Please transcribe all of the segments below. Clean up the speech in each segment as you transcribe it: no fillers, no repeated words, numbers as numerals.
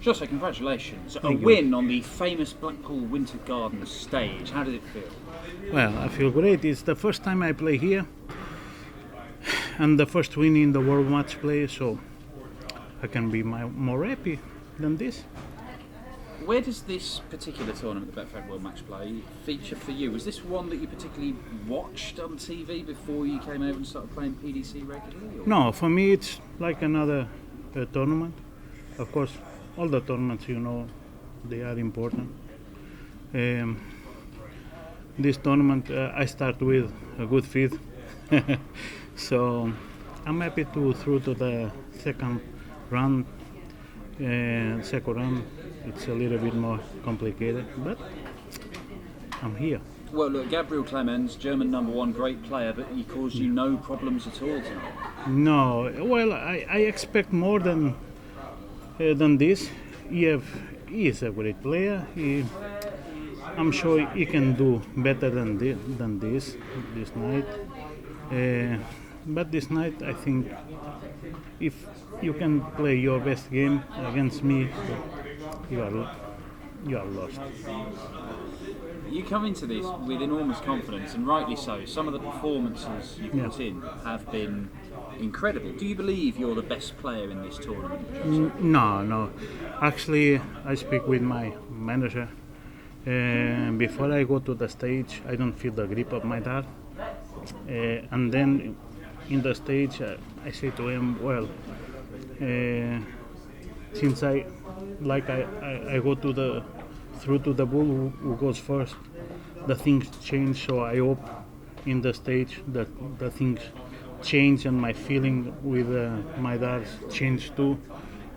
Sousa, congratulations. Thank a you. win on the famous Blackpool Winter Gardens stage. How did it feel? Well, I feel great. It's the first time I play here and the first win in the World Matchplay, so I can be more happy than this. Where does this particular tournament, the Betfred World Matchplay, feature for you? Was this one that you particularly watched on TV before you came over and started playing PDC regularly? Or? No, for me it's like another tournament. Of course, all the tournaments, they are important. This tournament, I start with a good feed, so I'm happy to through to the second round. Second round, it's a little bit more complicated, but I'm here. Well, look, Gabriel Clemens, German #1, great player, but he caused you no problems at all tonight. No, well, I expect more than this. He is a great player. I'm sure he can do better than this night. But this night, I think, if you can play your best game against me, you are lost. You come into this with enormous confidence, and rightly so. Some of the performances you put in have been incredible. Do you believe you're the best player in this tournament? No. Actually, I speak with my manager. Before I go to the stage, I don't feel the grip of my dart. And then in the stage, I say to him, well, since I go through to the bull who goes first, the things change. So I hope in the stage that the things change and my feeling with my darts change too,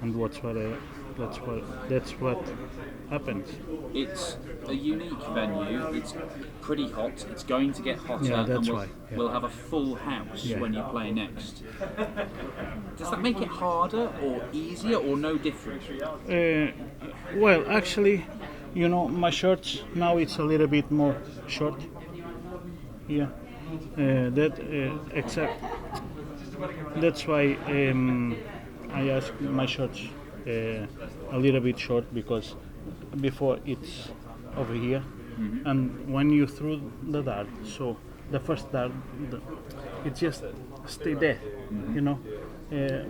and that's what happens. It's a unique venue. It's pretty hot. It's going to get hotter, Yeah, that's and right. Yeah. we'll have a full house Yeah. when you play next. Does that make it harder or easier or no different? Well, actually, my shorts now it's a little bit more short. Yeah, that's why I ask my shorts a little bit short, because before it's over here, and when you threw the dart, so the first dart, it just stay there,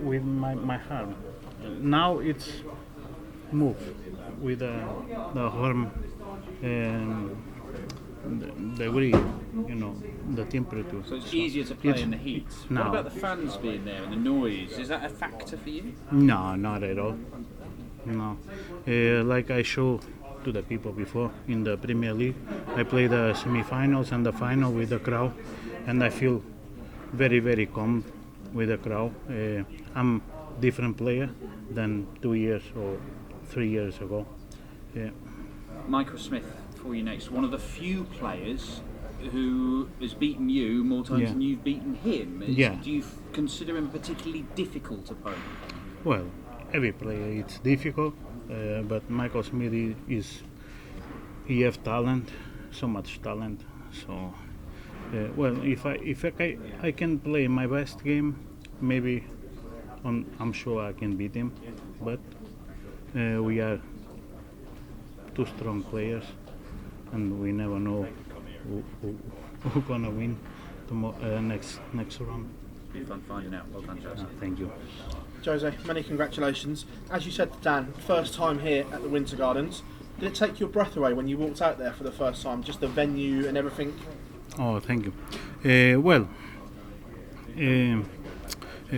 with my arm. Now it's move with the arm, the degree, the temperature. So it's easier to play in the heat. No. What about the fans being there and the noise? Is that a factor for you? No, not at all. No, like I showed to the people before in the Premier League, I play the semi-finals and the final with the crowd, and I feel very, very calm with the crowd. I'm different player than 2 years or 3 years ago. Yeah. Michael Smith, for you next. One of the few players who has beaten you more times than you've beaten him. Do you consider him a particularly difficult opponent? Well, every player it's difficult, but Michael Smith he have talent, so much talent. So, well, if I can play my best game, maybe I'm sure I can beat him. But we are two strong players, and we never know who's gonna win next round. Be fun finding out. Well done, Joseph. Thank you. Jose, many congratulations. As you said to Dan, first time here at the Winter Gardens. Did it take your breath away when you walked out there for the first time, just the venue and everything? Oh, thank you.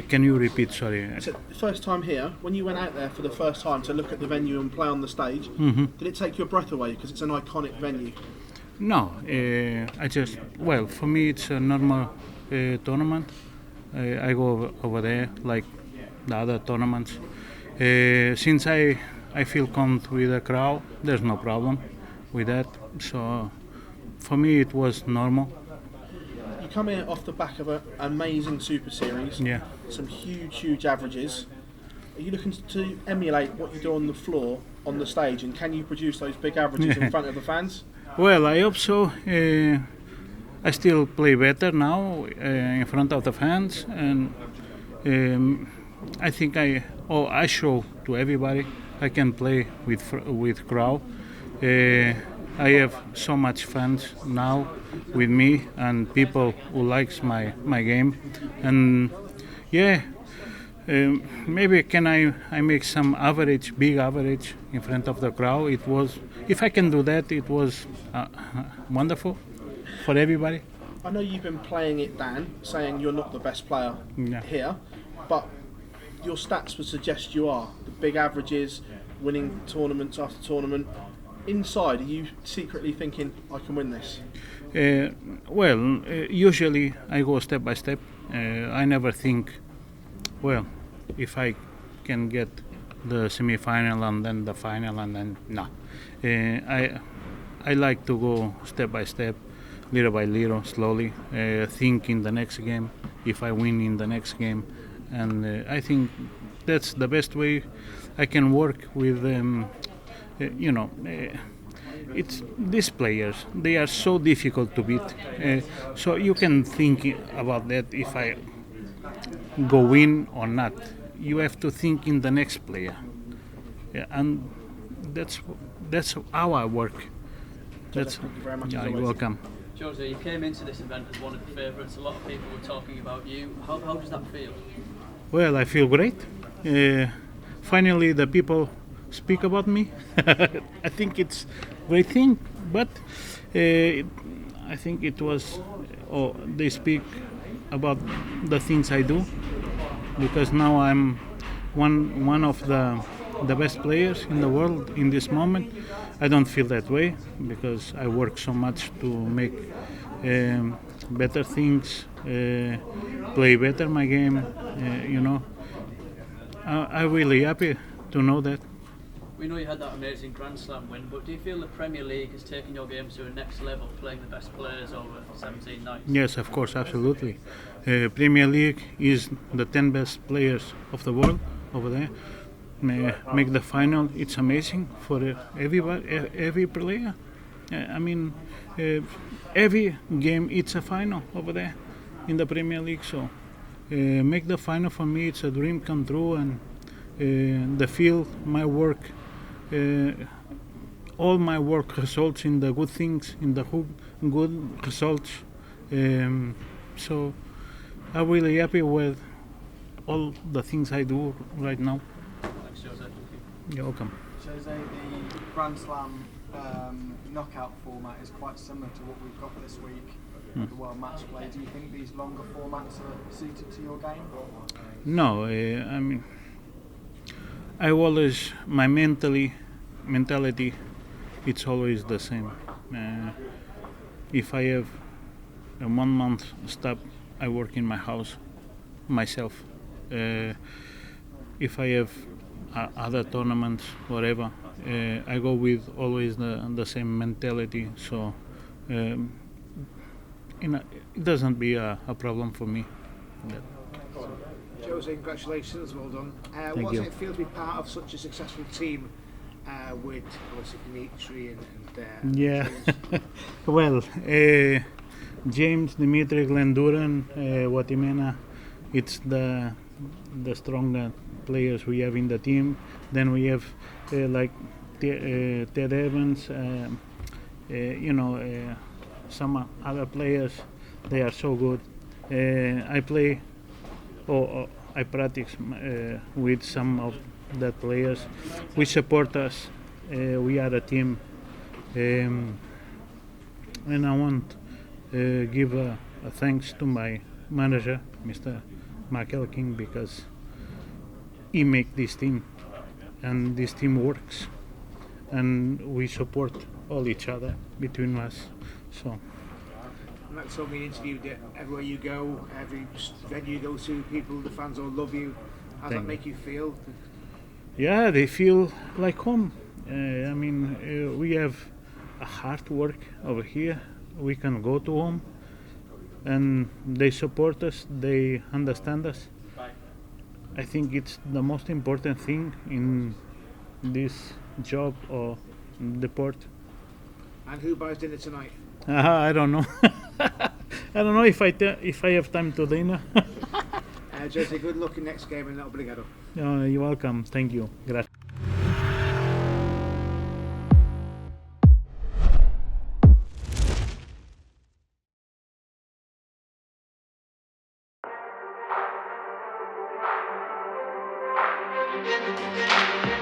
Can you repeat? Sorry. So, the first time here, when you went out there for the first time to look at the venue and play on the stage, did it take your breath away because it's an iconic venue? No, for me it's a normal tournament. I go over there like the other tournaments. Since I feel comfortable with the crowd, there's no problem with that. So for me it was normal. You come here off the back of an amazing Super Series. Yeah. Some huge averages. Are you looking to emulate what you do on the floor, on the stage, and can you produce those big averages in front of the fans? Well, I hope so. I still play better now in front of the fans, and I think I show to everybody I can play with crowd. I have so much fans now with me and people who likes my game, and yeah. Maybe can I make some average, big average in front of the crowd. It was, if I can do that, it was wonderful for everybody. I know you've been playing it, Dan, saying you're not the best player here, but your stats would suggest you are. The big averages, winning tournaments after tournament. Inside, are you secretly thinking, I can win this? Usually I go step by step. I never think, well, if I can get the semi-final and then the final and then no. I like to go step by step, little by little, slowly. Think in the next game, if I win in the next game, and I think that's the best way I can work with. It's these players. They are so difficult to beat. So you can think about that if I go win or not. You have to think in the next player, and that's how I work. Thank you very much. Yeah, you're welcome. Jose, you came into this event as one of the favourites. A lot of people were talking about you. How does that feel? Well, I feel great. Finally, the people speak about me. I think it's a great thing, but I think it was, they speak about the things I do, because now I'm one of the best players in the world in this moment. I don't feel that way because I work so much to make better things, play better my game. I'm really happy to know that. We know you had that amazing Grand Slam win, but do you feel the Premier League has taken your game to a next level, playing the best players over 17 nights? Yes, of course, absolutely. Premier League is the 10 best players of the world over there. Make the final, it's amazing for everybody, every player. Every game it's a final over there in the Premier League. So make the final for me, it's a dream come true, and the field, my work, all my work results in the good things, in the good results. So I'm really happy with all the things I do right now. Thanks, Jose. You're welcome. Jose, the Grand Slam knockout format is quite similar to what we've got this week with the World Matchplay. Do you think these longer formats are suited to your game? No, I always, my mentality, it's always the same. If I have a 1 month stop, I work in my house myself. If I have other tournaments, whatever, I go with always the same mentality. So it doesn't be a problem for me. Jose, congratulations, well done. What does it feel to be part of such a successful team with obviously Dimitri and yeah. James? Well, James, Dimitri, Glenduran, Watimena, it's the stronger players we have in the team. Then we have like Ted Evans, some other players. They are so good. I play, I practice with some of the players. We support us. We are a team, and I want to give a thanks to my manager, Mr. Michael King, because he make this team, and this team works, and we support all each other between us. So. And that's something we interviewed that everywhere you go, every venue you go to, people, the fans all love you. How does that make you feel? Yeah, they feel like home. We have a hard work over here. We can go to home, and they support us. They understand us. I think it's the most important thing in this job or the port. And who buys dinner tonight? I don't know. I don't know if I have time to dinner. Jose, good luck in next game and obrigado. You're welcome. Thank you. Gracias. Thank you.